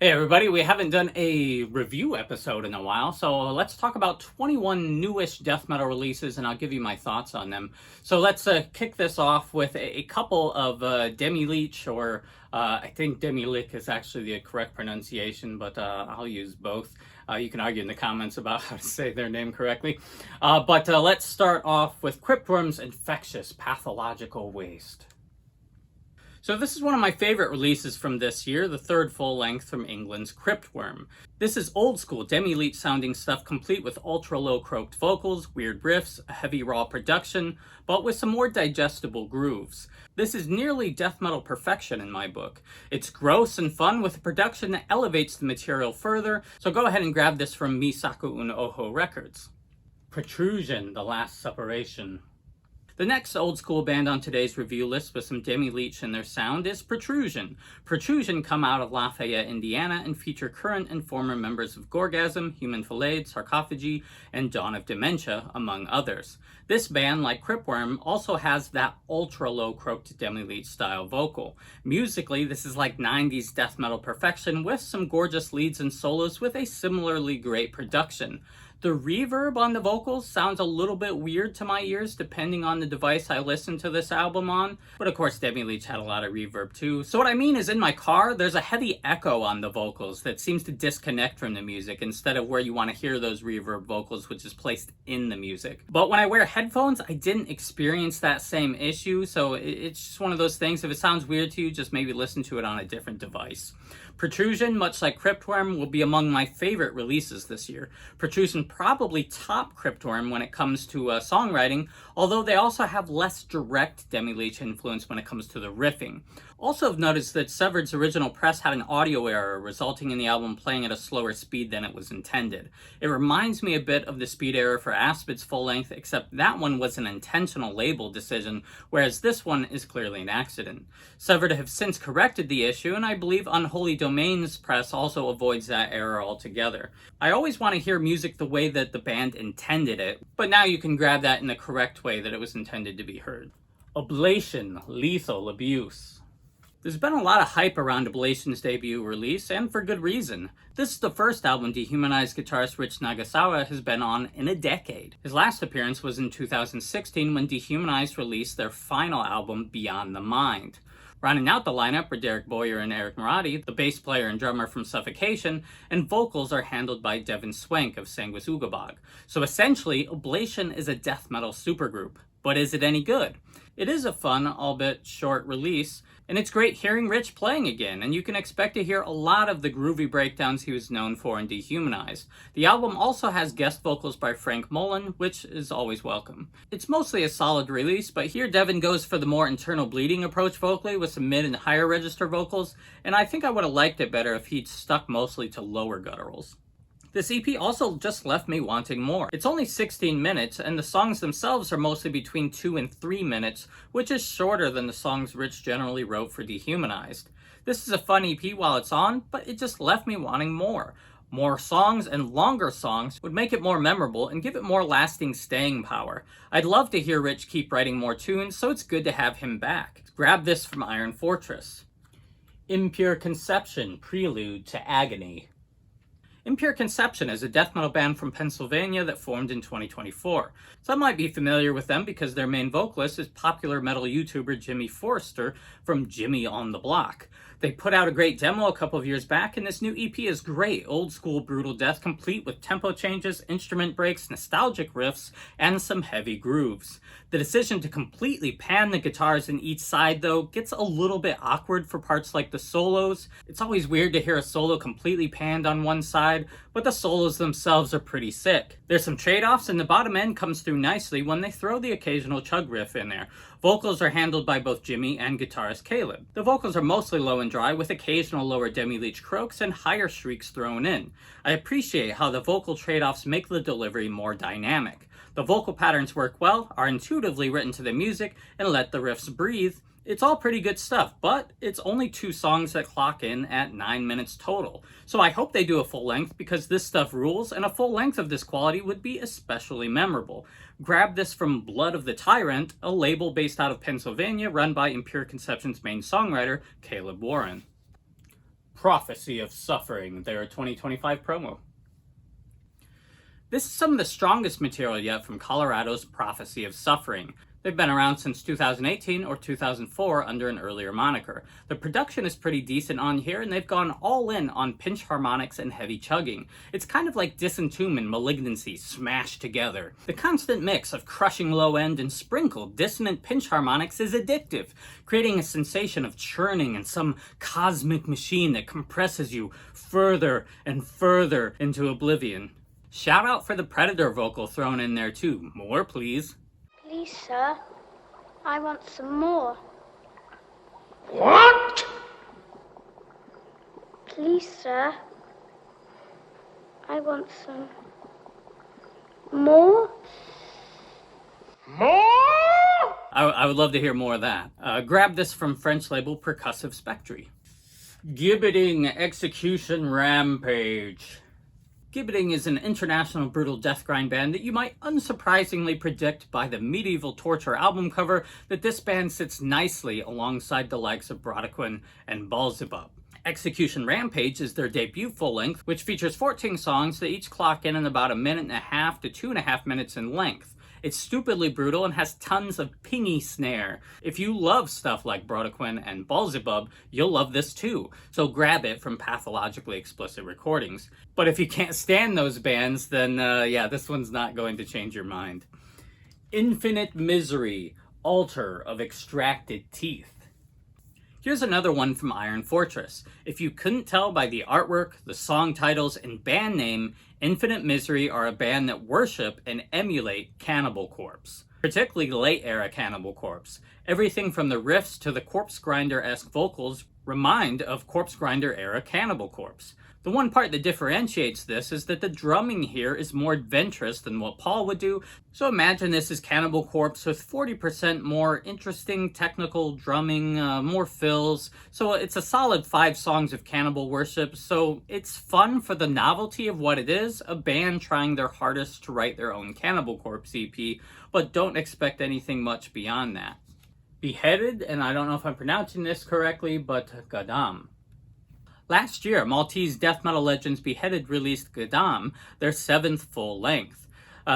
Hey everybody, we haven't done a review episode in a while, so let's talk about 21 newish death metal releases and I'll give you my thoughts on them. So let's kick this off with a couple of Demi-Leech, or I think Demi-Lick is actually the correct pronunciation, but I'll use both. You can argue in the comments about how to say their name correctly. But let's start off with Cryptworm's Infectious Pathological Waste. So this is one of my favorite releases from this year, the third full-length from England's Cryptworm. This is old-school Demi-Leech sounding stuff, complete with ultra-low croaked vocals, weird riffs, a heavy raw production, but with some more digestible grooves. This is nearly death metal perfection in my book. It's gross and fun with a production that elevates the material further, so go ahead and grab this from Misaku un Oho Records. Protrusion, The Last Separation. The next old-school band on today's review list with some Demi-Leech in their sound is Protrusion. Protrusion come out of Lafayette, Indiana, and feature current and former members of Gorgasm, Human Filleted, Sarcophagy, and Dawn of Dementia, among others. This band, like Cryptworm, also has that ultra-low croaked Demi-Leech style vocal. Musically, this is like 90s death metal perfection with some gorgeous leads and solos with a similarly great production. The reverb on the vocals sounds a little bit weird to my ears depending on the device I listen to this album on, but of course Demi-Leech had a lot of reverb too. So what I mean is, in my car, there's a heavy echo on the vocals that seems to disconnect from the music instead of where you want to hear those reverb vocals, which is placed in the music. But when I wear headphones, I didn't experience that same issue, so it's just one of those things. If it sounds weird to you, just maybe listen to it on a different device. Protrusion, much like Cryptworm, will be among my favorite releases this year. Protrusion probably top Cryptworm when it comes to songwriting, although they also have less direct Demi-Leech influence when it comes to the riffing. Also have noticed that Severed's original press had an audio error, resulting in the album playing at a slower speed than it was intended. It reminds me a bit of the speed error for Aspid's full length, except that one was an intentional label decision, whereas this one is clearly an accident. Severed have since corrected the issue, and I believe Unholy Domain's press also avoids that error altogether. I always want to hear music the way that the band intended it, but now you can grab that in the correct way that it was intended to be heard. Ablation, Lethal Abuse. There's been a lot of hype around Ablation's debut release, and for good reason. This is the first album dehumanized guitarist Rich Nagasawa has been on in a decade. His last appearance was in 2016 when Dehumanized released their final album, Beyond the Mind. Rounding out the lineup were Derek Boyer and Eric Moratti, the bass player and drummer from Suffocation, and vocals are handled by Devin Swank of Sanguis Ugabog. So essentially, Ablation is a death metal supergroup. But is it any good? It is a fun, albeit short release, and it's great hearing Rich playing again, and you can expect to hear a lot of the groovy breakdowns he was known for in Dehumanized. The album also has guest vocals by Frank Mullen, which is always welcome. It's mostly a solid release, but here Devin goes for the more internal bleeding approach vocally with some mid and higher register vocals, and I think I would have liked it better if he'd stuck mostly to lower gutturals. This EP also just left me wanting more. It's only 16 minutes, and the songs themselves are mostly between 2 and 3 minutes, which is shorter than the songs Rich generally wrote for Dehumanized. This is a fun EP while it's on, but it just left me wanting more. More songs and longer songs would make it more memorable and give it more lasting staying power. I'd love to hear Rich keep writing more tunes, so it's good to have him back. Grab this from Iron Fortress. Impure Conception, Prelude to Agony. Impure Conception is a death metal band from Pennsylvania that formed in 2024. Some might be familiar with them because their main vocalist is popular metal YouTuber Jimmy Forrester from Jimmy on the Block. They put out a great demo a couple of years back, and this new EP is great. Old school brutal death complete with tempo changes, instrument breaks, nostalgic riffs, and some heavy grooves. The decision to completely pan the guitars in each side, though, gets a little bit awkward for parts like the solos. It's always weird to hear a solo completely panned on one side, but the solos themselves are pretty sick. There's some trade-offs, and the bottom end comes through nicely when they throw the occasional chug riff in there. Vocals are handled by both Jimmy and guitarist Caleb. The vocals are mostly low and dry, with occasional lower Demi-Leech croaks and higher shrieks thrown in. I appreciate how the vocal trade-offs make the delivery more dynamic. The vocal patterns work well, are intuitively written to the music, and let the riffs breathe. It's all pretty good stuff, but it's only 2 songs that clock in at 9 minutes total. So I hope they do a full length because this stuff rules, and a full length of this quality would be especially memorable. Grab this from Blood of the Tyrant, a label based out of Pennsylvania run by Impure Conception's main songwriter, Caleb Warren. Prophecy of Suffering, their 2025 promo. This is some of the strongest material yet from Colorado's Prophecy of Suffering. They've been around since 2018 or 2004 under an earlier moniker. The production is pretty decent on here, and they've gone all in on pinch harmonics and heavy chugging. It's kind of like Disentomb and Malignancy smashed together. The constant mix of crushing low end and sprinkled dissonant pinch harmonics is addictive, creating a sensation of churning and some cosmic machine that compresses you further and further into oblivion. Shout out for the Predator vocal thrown in there too. More, please. Please, sir, I want some more. What? Please, sir, I want some more. More? I would love to hear more of that. Grab this from French label Percussive Spectry. Gibbeting Execution Rampage. Gibbeting is an international brutal death grind band that you might unsurprisingly predict by the medieval torture album cover that this band sits nicely alongside the likes of Brodequin and Beelzebub. Execution Rampage is their debut full-length, which features 14 songs that each clock in about 1.5 to 2.5 minutes in length. It's stupidly brutal and has tons of pingy snare. If you love stuff like Brodequin and Beelzebub, you'll love this too, so grab it from Pathologically Explicit Recordings. But if you can't stand those bands, then yeah, this one's not going to change your mind. Infinite Misery, Altar of Extracted Teeth. Here's another one from Iron Fortress. If you couldn't tell by the artwork, the song titles, and band name, Infinite Misery are a band that worship and emulate Cannibal Corpse, particularly late-era Cannibal Corpse. Everything from the riffs to the Corpse Grinder-esque vocals remind of Corpse Grinder-era Cannibal Corpse. The one part that differentiates this is that the drumming here is more adventurous than what Paul would do, so imagine this is Cannibal Corpse with 40% more interesting technical drumming, more fills, so it's a solid 5 songs of cannibal worship, so it's fun for the novelty of what it is, a band trying their hardest to write their own Cannibal Corpse EP, but don't expect anything much beyond that. Beheaded, and I don't know if I'm pronouncing this correctly, but Gadam. Last year, Maltese death metal legends Beheaded released Gadam, their 7th full length.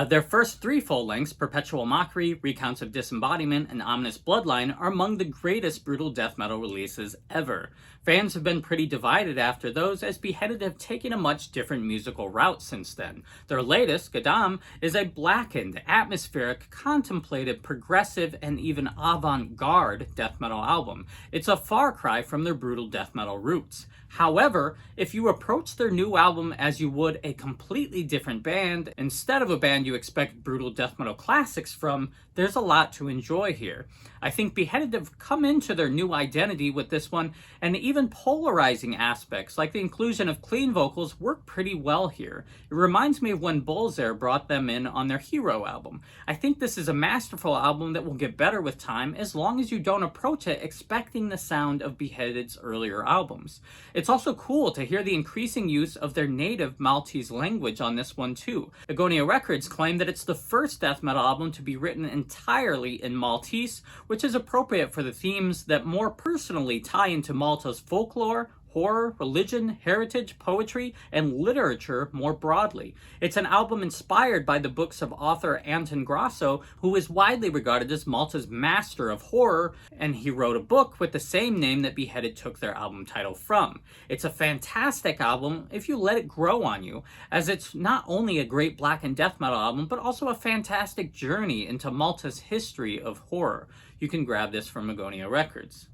Their first 3 full lengths, Perpetual Mockery, Recounts of Disembodiment, and Ominous Bloodline, are among the greatest brutal death metal releases ever. Fans have been pretty divided after those, as Beheaded have taken a much different musical route since then. Their latest, Gadam, is a blackened, atmospheric, contemplative, progressive, and even avant-garde death metal album. It's a far cry from their brutal death metal roots. However, if you approach their new album as you would a completely different band, instead of a band you expect brutal death metal classics from, there's a lot to enjoy here. I think Beheaded have come into their new identity with this one, and even polarizing aspects, like the inclusion of clean vocals, work pretty well here. It reminds me of when Bullsair brought them in on their Hero album. I think this is a masterful album that will get better with time, as long as you don't approach it expecting the sound of Beheaded's earlier albums. It's also cool to hear the increasing use of their native Maltese language on this one too. Agonia Records claim that it's the first death metal album to be written entirely in Maltese, which is appropriate for the themes that more personally tie into Malta's folklore, horror, religion, heritage, poetry, and literature more broadly. It's an album inspired by the books of author Anton Grasso, who is widely regarded as Malta's master of horror, and he wrote a book with the same name that Beheaded took their album title from. It's a fantastic album if you let it grow on you, as it's not only a great black and death metal album, but also a fantastic journey into Malta's history of horror. You can grab this from Agonia Records.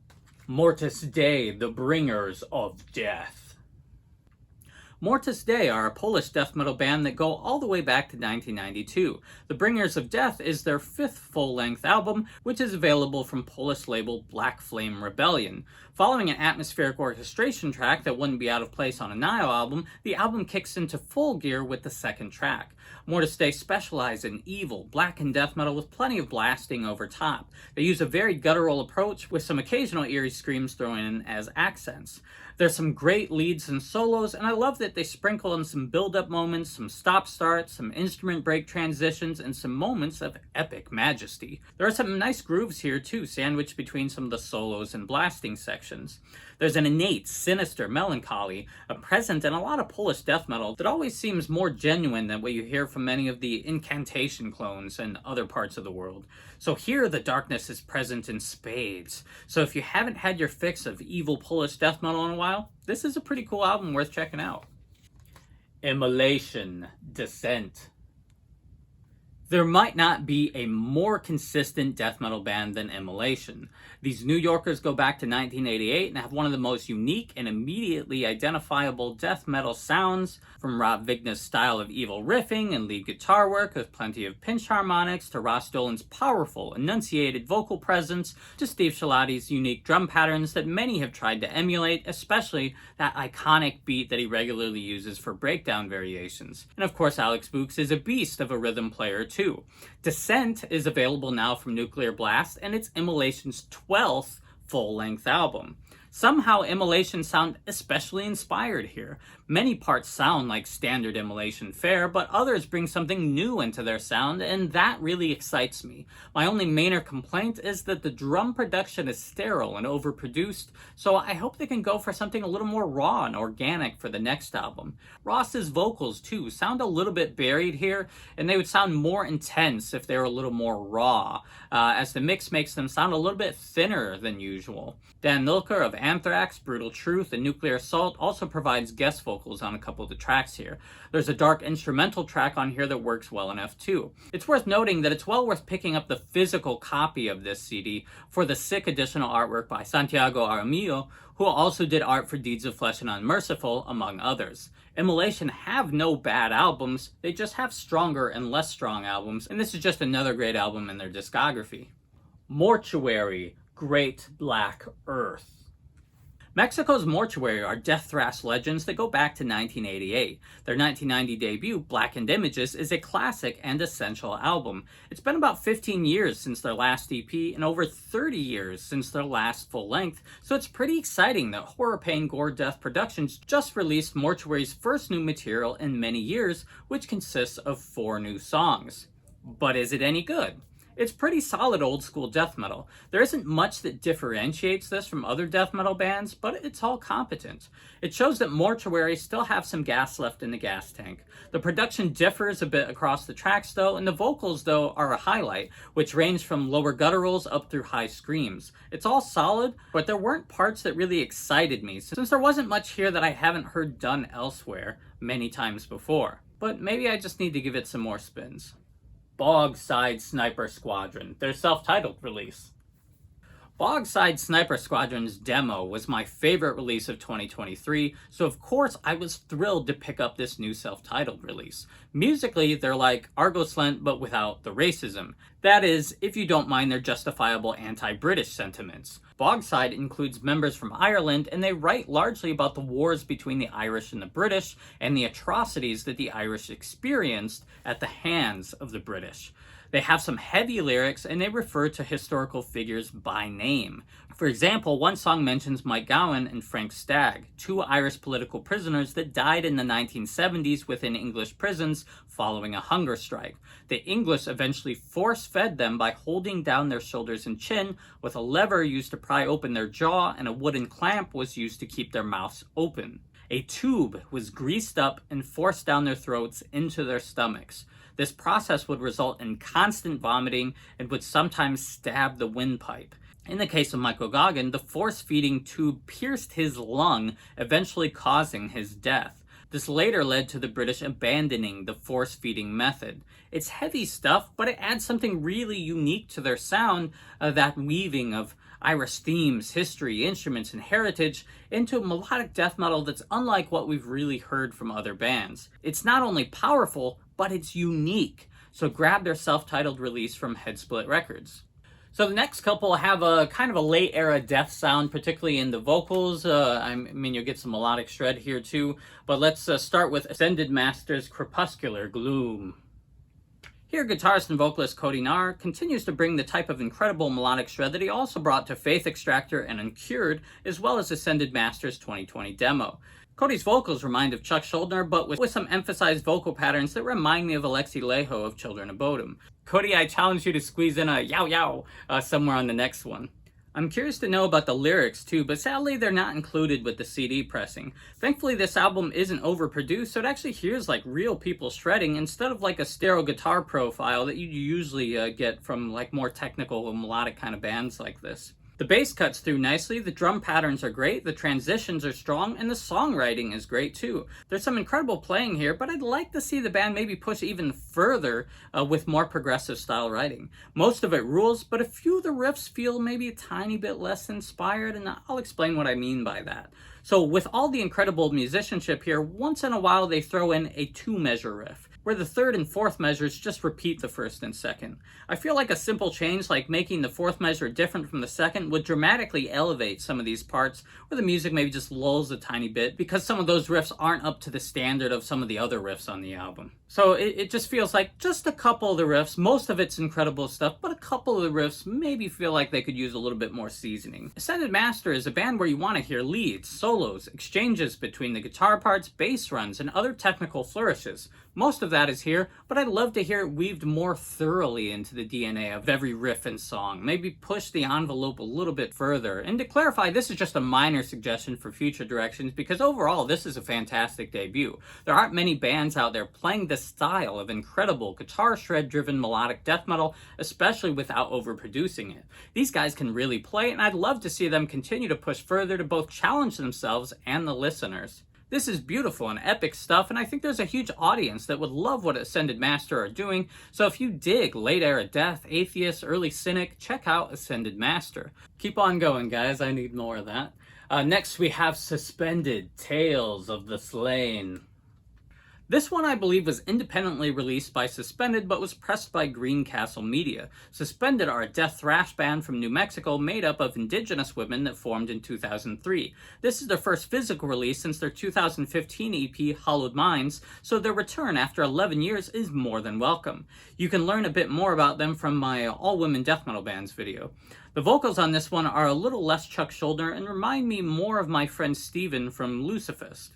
Mortis Day, the Bringers of Death. Mortis Day are a Polish death metal band that go all the way back to 1992. The Bringers of Death is their 5th full-length album, which is available from Polish label Black Flame Rebellion. Following an atmospheric orchestration track that wouldn't be out of place on a Nile album, the album kicks into full gear with the 2nd track. Mortis they specialize in evil, blackened death metal with plenty of blasting over top. They use a very guttural approach with some occasional eerie screams thrown in as accents. There's some great leads and solos, and I love that they sprinkle in some build-up moments, some stop-starts, some instrument break transitions, and some moments of epic majesty. There are some nice grooves here too, sandwiched between some of the solos and blasting sections. There's an innate, sinister melancholy present in a lot of Polish death metal that always seems more genuine than what you hear from many of the incantation clones in other parts of the world. So here the darkness is present in spades. So if you haven't had your fix of evil Polish death metal in a while, this is a pretty cool album worth checking out. Immolation, Descent. There might not be a more consistent death metal band than Immolation. These New Yorkers go back to 1988 and have one of the most unique and immediately identifiable death metal sounds, from Rob Vigna's style of evil riffing and lead guitar work with plenty of pinch harmonics, to Ross Dolan's powerful, enunciated vocal presence, to Steve Scialotti's unique drum patterns that many have tried to emulate, especially that iconic beat that he regularly uses for breakdown variations. And of course, Alex Books is a beast of a rhythm player too. Descent is available now from Nuclear Blast, and it's Immolation's 12th full-length album. Somehow, Immolation sound especially inspired here. Many parts sound like standard Immolation fare, but others bring something new into their sound, and that really excites me. My only minor complaint is that the drum production is sterile and overproduced, so I hope they can go for something a little more raw and organic for the next album. Ross's vocals, too, sound a little bit buried here, and they would sound more intense if they were a little more raw, as the mix makes them sound a little bit thinner than usual. Dan Milker of Anthrax, Brutal Truth, and Nuclear Assault also provides guest vocals on a couple of the tracks here. There's a dark instrumental track on here that works well enough too. It's worth noting that it's well worth picking up the physical copy of this CD for the sick additional artwork by Santiago Aramillo, who also did art for Deeds of Flesh and Unmerciful, among others. Immolation have no bad albums, they just have stronger and less strong albums, and this is just another great album in their discography. Mortuary, Great Black Earth. Mexico's Mortuary are death thrash legends that go back to 1988. Their 1990 debut, Blackened Images, is a classic and essential album. It's been about 15 years since their last EP and over 30 years since their last full length, so it's pretty exciting that Horror Pain Gore Death Productions just released Mortuary's first new material in many years, which consists of 4 new songs. But is it any good? It's pretty solid old school death metal. There isn't much that differentiates this from other death metal bands, but it's all competent. It shows that Mortuary still have some gas left in the gas tank. The production differs a bit across the tracks though, and the vocals though are a highlight, which range from lower gutturals up through high screams. It's all solid, but there weren't parts that really excited me, since there wasn't much here that I haven't heard done elsewhere many times before. But maybe I just need to give it some more spins. Bogside Sniper Squadron, their self-titled release. Bogside Sniper Squadron's demo was my favorite release of 2023, so of course I was thrilled to pick up this new self-titled release. Musically, they're like Argos Lent but without the racism. That is, if you don't mind their justifiable anti-British sentiments. Bogside includes members from Ireland, and they write largely about the wars between the Irish and the British, and the atrocities that the Irish experienced at the hands of the British. They have some heavy lyrics, and they refer to historical figures by name. For example, one song mentions Mike Gowan and Frank Stagg, 2 Irish political prisoners that died in the 1970s within English prisons following a hunger strike. The English eventually force-fed them by holding down their shoulders and chin with a lever used to pry open their jaw, and a wooden clamp was used to keep their mouths open. A tube was greased up and forced down their throats into their stomachs. This process would result in constant vomiting and would sometimes stab the windpipe. In the case of Michael Gauguin, the force-feeding tube pierced his lung, eventually causing his death. This later led to the British abandoning the force-feeding method. It's heavy stuff, but it adds something really unique to their sound, that weaving of Irish themes, history, instruments, and heritage into melodic death metal that's unlike what we've really heard from other bands. It's not only powerful, but it's unique. So grab their self-titled release from Headsplit Records. So the next couple have a kind of a late era death sound, particularly in the vocals. I mean, you'll get some melodic shred here too. But let's start with Ascended Masters' Crepuscular Gloom. Here, guitarist and vocalist Cody Nahr continues to bring the type of incredible melodic shred that he also brought to Faith Extractor and Impure, as well as Ascended Masters' 2020 demo. Cody's vocals remind of Chuck Schuldiner, but with some emphasized vocal patterns that remind me of Alexi Laiho of Children of Bodom. Cody, I challenge you to squeeze in a yow yow somewhere on the next one. I'm curious to know about the lyrics too, but sadly they're not included with the CD pressing. Thankfully this album isn't overproduced, so it actually hears like real people shredding instead of like a stereo guitar profile that you usually get from like more technical and melodic kind of bands like this. The bass cuts through nicely, the drum patterns are great, the transitions are strong, and the songwriting is great too. There's some incredible playing here, but I'd like to see the band maybe push even further with more progressive style writing. Most of it rules, but a few of the riffs feel maybe a tiny bit less inspired, and I'll explain what I mean by that. So with all the incredible musicianship here, once in a while they throw in a 2-measure riff, where the third and fourth measures just repeat the first and second. I feel like a simple change like making the fourth measure different from the second would dramatically elevate some of these parts where the music maybe just lulls a tiny bit because some of those riffs aren't up to the standard of some of the other riffs on the album. So it just feels like just a couple of the riffs, most of it's incredible stuff, but a couple of the riffs maybe feel like they could use a little bit more seasoning. Ascended Master is a band where you want to hear leads, solos, exchanges between the guitar parts, bass runs, and other technical flourishes. Most of that is here, but I'd love to hear it weaved more thoroughly into the DNA of every riff and song. Maybe push the envelope a little bit further. And to clarify, this is just a minor suggestion for future directions because overall this is a fantastic debut. There aren't many bands out there playing this style of incredible guitar shred driven melodic death metal, especially without overproducing it. These guys can really play, and I'd love to see them continue to push further to both challenge themselves and the listeners. This is beautiful and epic stuff, and I think there's a huge audience that would love what Ascended Master are doing, so if you dig late era death, atheist, early cynic, check out Ascended Master. Keep on going, guys, I need more of that. Next we have Suspended, Tales of the Slain. This one I believe was independently released by Suspended but was pressed by Greencastle Media. Suspended are a death thrash band from New Mexico made up of indigenous women that formed in 2003. This is their first physical release since their 2015 EP Hollowed Minds, so their return after 11 years is more than welcome. You can learn a bit more about them from my all-women death metal bands video. The vocals on this one are a little less Chuck Schuldiner and remind me more of my friend Steven from Lucifist.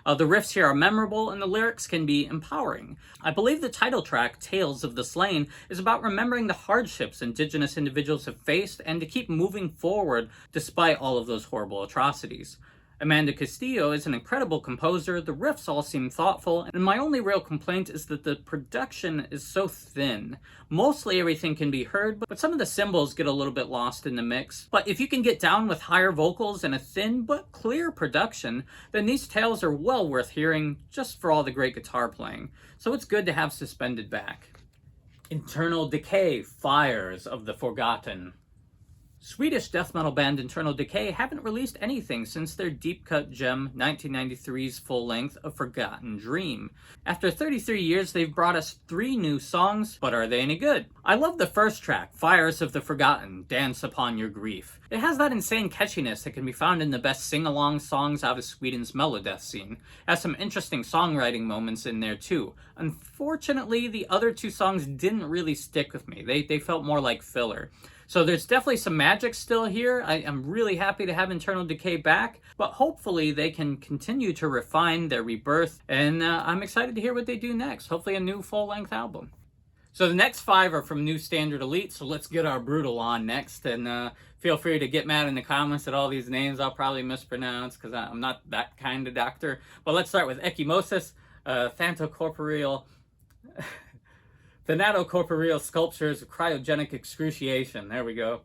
The riffs here are memorable and the lyrics can be empowering. I believe the title track, Tales of the Slain, is about remembering the hardships indigenous individuals have faced and to keep moving forward despite all of those horrible atrocities. Amanda Castillo is an incredible composer, the riffs all seem thoughtful, and my only real complaint is that the production is so thin. Mostly everything can be heard, but some of the cymbals get a little bit lost in the mix. But if you can get down with higher vocals and a thin but clear production, then these tales are well worth hearing just for all the great guitar playing. So it's good to have Suspended back. Internal Decay, Fires of the Forgotten. Swedish death metal band Internal Decay haven't released anything since their deep cut gem 1993's full length A Forgotten Dream. After 33 years they've brought us 3 new songs, but are they any good? I love the first track, Fires of the Forgotten, Dance Upon Your Grief. It has that insane catchiness that can be found in the best sing-along songs out of Sweden's melodeath scene. It has some interesting songwriting moments in there too. Unfortunately, the other 2 songs didn't really stick with me. They felt more like filler. So there's definitely some magic still here. I'm really happy to have Internal Decay back, but hopefully they can continue to refine their rebirth, and I'm excited to hear what they do next. Hopefully a new full-length album. So the next 5 are from New Standard Elite, so let's get our Brutal on next, and feel free to get mad in the comments at all these names I'll probably mispronounce, because I'm not that kind of doctor. But let's start with Ecchymosis, Thanatocorporeal... Thanatocorporeal Sculptures of Cryogenic Excruciation. There we go.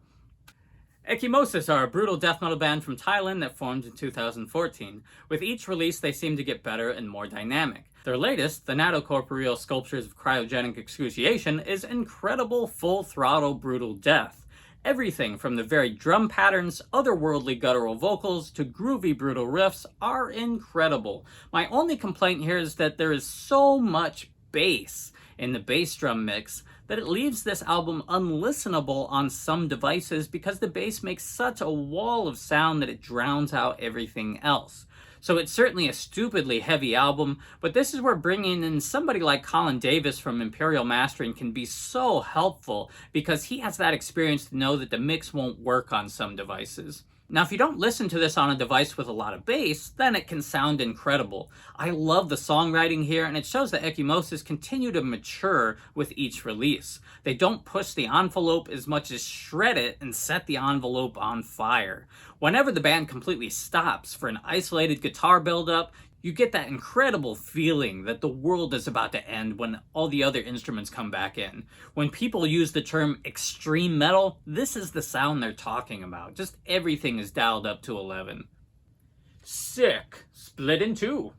Ecchymosis are a brutal death metal band from Thailand that formed in 2014. With each release, they seem to get better and more dynamic. Their latest, Thanatocorporeal Sculptures of Cryogenic Excruciation, is incredible full-throttle brutal death. Everything from the varied drum patterns, otherworldly guttural vocals, to groovy brutal riffs are incredible. My only complaint here is that there is so much bass in the bass drum mix that it leaves this album unlistenable on some devices because the bass makes such a wall of sound that it drowns out everything else. So it's certainly a stupidly heavy album, but this is where bringing in somebody like Colin Davis from Imperial Mastering can be so helpful, because he has that experience to know that the mix won't work on some devices. Now, if you don't listen to this on a device with a lot of bass, then it can sound incredible. I love the songwriting here, and it shows that Ecchymosis continue to mature with each release. They don't push the envelope as much as shred it and set the envelope on fire. Whenever the band completely stops for an isolated guitar build-up, you get that incredible feeling that the world is about to end when all the other instruments come back in. When people use the term extreme metal, this is the sound they're talking about. Just everything is dialed up to 11. Sick, split in two.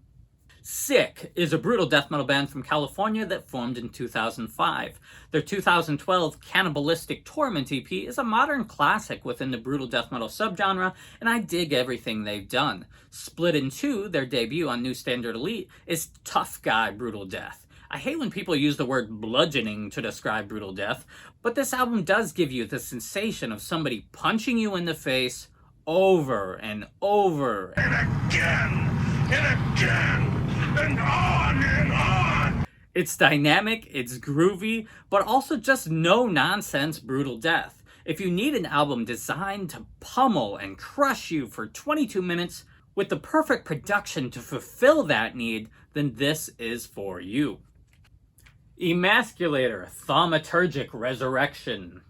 Sick is a brutal death metal band from California that formed in 2005. Their 2012 Cannibalistic Torment EP is a modern classic within the brutal death metal subgenre, and I dig everything they've done. Split in Two, their debut on New Standard Elite, is tough guy brutal death. I hate when people use the word bludgeoning to describe brutal death, but this album does give you the sensation of somebody punching you in the face over and over And again, and again. And on and on! It's dynamic, it's groovy, but also just no-nonsense brutal death. If you need an album designed to pummel and crush you for 22 minutes with the perfect production to fulfill that need, then this is for you. Emasculator, Thaumaturgic Resurrection.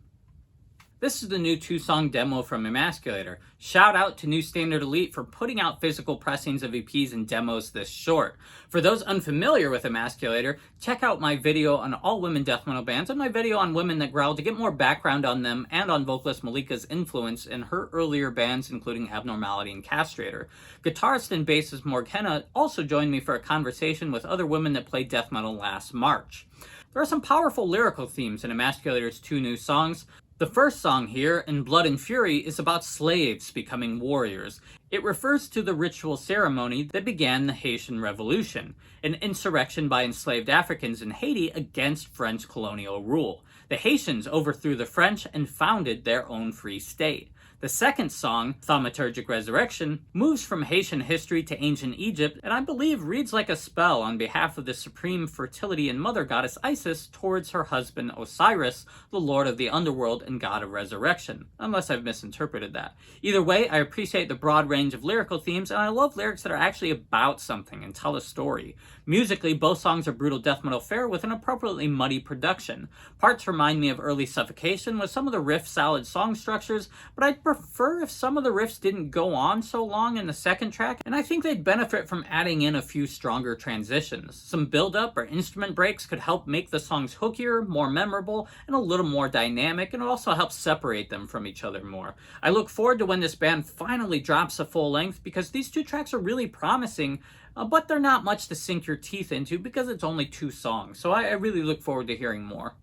This is the new 2-song demo from Emasculator. Shout out to New Standard Elite for putting out physical pressings of EPs and demos this short. For those unfamiliar with Emasculator, check out my video on all women death metal bands and my video on Women That Growl to get more background on them and on vocalist Malika's influence in her earlier bands, including Abnormality and Castrator. Guitarist and bassist Morgana also joined me for a conversation with other women that played death metal last March. There are some powerful lyrical themes in Emasculator's 2 new songs. The first song here, In Blood and Fury, is about slaves becoming warriors. It refers to the ritual ceremony that began the Haitian Revolution, an insurrection by enslaved Africans in Haiti against French colonial rule. The Haitians overthrew the French and founded their own free state. The second song, Thaumaturgic Resurrection, moves from Haitian history to ancient Egypt, and I believe reads like a spell on behalf of the supreme fertility and mother goddess Isis towards her husband Osiris, the lord of the underworld and god of resurrection, unless I've misinterpreted that. Either way, I appreciate the broad range of lyrical themes, and I love lyrics that are actually about something and tell a story. Musically, both songs are brutal death metal fare with an appropriately muddy production. Parts remind me of early Suffocation with some of the riff-salad song structures, but I'd prefer if some of the riffs didn't go on so long in the second track, and I think they'd benefit from adding in a few stronger transitions. Some build-up or instrument breaks could help make the songs hookier, more memorable, and a little more dynamic, and it also helps separate them from each other more. I look forward to when this band finally drops a full length, because these 2 tracks are really promising, but they're not much to sink your teeth into because it's only 2 songs, so I really look forward to hearing more.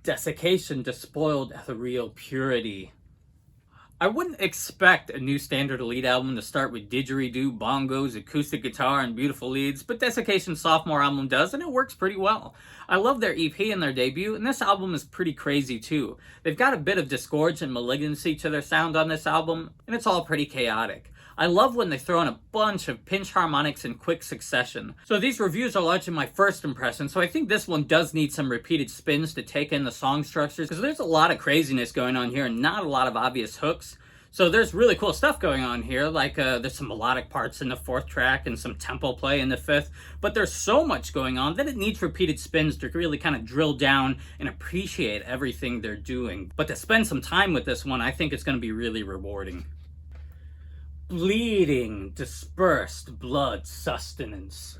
Desiccation, Despoiled Ethereal Purity. I wouldn't expect a New Standard Elite album to start with didgeridoo, bongos, acoustic guitar, and beautiful leads, but Desiccation's sophomore album does, and it works pretty well. I love their EP and their debut, and this album is pretty crazy too. They've got a bit of disgorge and malignancy to their sound on this album, and it's all pretty chaotic. I love when they throw in a bunch of pinch harmonics in quick succession. So these reviews are largely my first impression, so I think this one does need some repeated spins to take in the song structures, because there's a lot of craziness going on here and not a lot of obvious hooks. So there's really cool stuff going on here, like there's some melodic parts in the 4th track and some tempo play in the 5th, but there's so much going on that it needs repeated spins to really kind of drill down and appreciate everything they're doing. But to spend some time with this one, I think it's going to be really rewarding. Bleeding, Dispersed Blood Sustenance.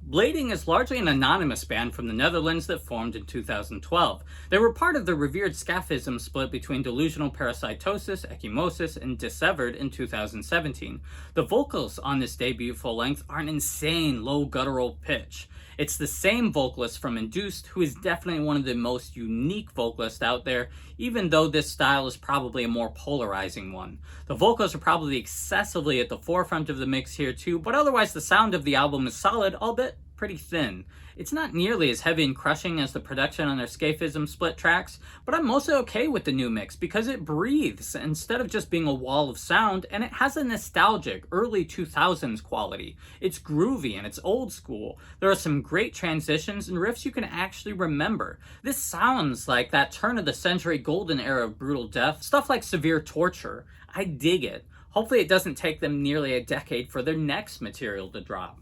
Bleeding is largely an anonymous band from the Netherlands that formed in 2012. They were part of the revered scaphism split between Delusional Parasitosis, Ecchymosis, and Dissevered in 2017. The vocals on this debut full-length are an insane low guttural pitch. It's the same vocalist from Induced, who is definitely one of the most unique vocalists out there, even though this style is probably a more polarizing one. The vocals are probably excessively at the forefront of the mix here too, but otherwise the sound of the album is solid, albeit pretty thin. It's not nearly as heavy and crushing as the production on their Scaphism split tracks, but I'm mostly okay with the new mix because it breathes instead of just being a wall of sound, and it has a nostalgic, early 2000s quality. It's groovy and it's old school. There are some great transitions and riffs you can actually remember. This sounds like that turn of the century golden era of brutal death, stuff like Severe Torture. I dig it. Hopefully it doesn't take them nearly a decade for their next material to drop.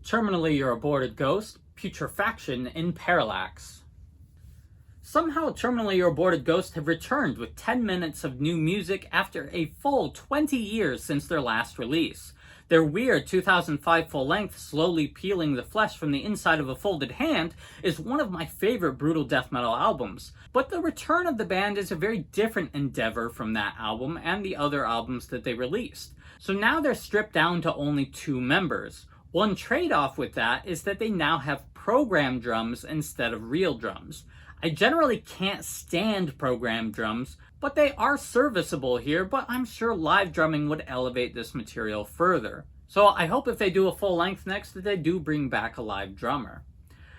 Terminally Your Aborted Ghost, Putrefaction in Parallax. Somehow Terminally Your Aborted Ghost have returned with 10 minutes of new music after a full 20 years since their last release. Their weird 2005 full-length Slowly Peeling the Flesh from the Inside of a Folded Hand is one of my favorite brutal death metal albums, but the return of the band is a very different endeavor from that album and the other albums that they released. So now they're stripped down to only 2 members. One trade-off with that is that they now have programmed drums instead of real drums. I generally can't stand programmed drums, but they are serviceable here, but I'm sure live drumming would elevate this material further. So I hope if they do a full length next that they do bring back a live drummer.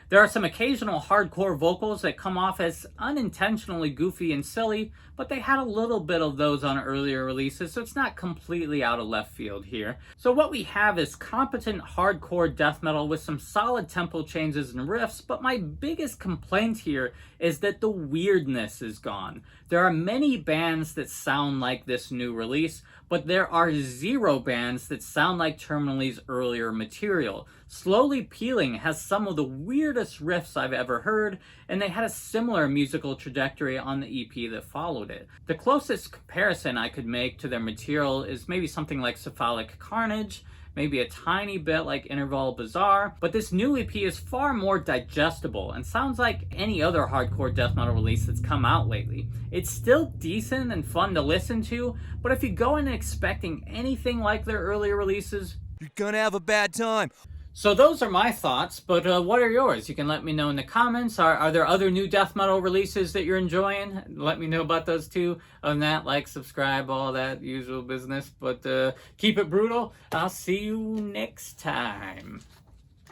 There are some occasional hardcore vocals that come off as unintentionally goofy and silly, but they had a little bit of those on earlier releases, so it's not completely out of left field here. So what we have is competent hardcore death metal with some solid tempo changes and riffs, but my biggest complaint here is that the weirdness is gone. There are many bands that sound like this new release, but there are 0 bands that sound like Terminally's earlier material. Slowly Peeling has some of the weirdest riffs I've ever heard, and they had a similar musical trajectory on the EP that followed it. The closest comparison I could make to their material is maybe something like Cephalic Carnage, maybe a tiny bit like Interval Bazaar, but this new EP is far more digestible and sounds like any other hardcore death metal release that's come out lately. It's still decent and fun to listen to, but if you go in expecting anything like their earlier releases, you're gonna have a bad time. So those are my thoughts, but what are yours? You can let me know in the comments. Are there other new death metal releases that you're enjoying? Let me know about those too. Other than that, like, subscribe, all that usual business. But keep it brutal. I'll see you next time.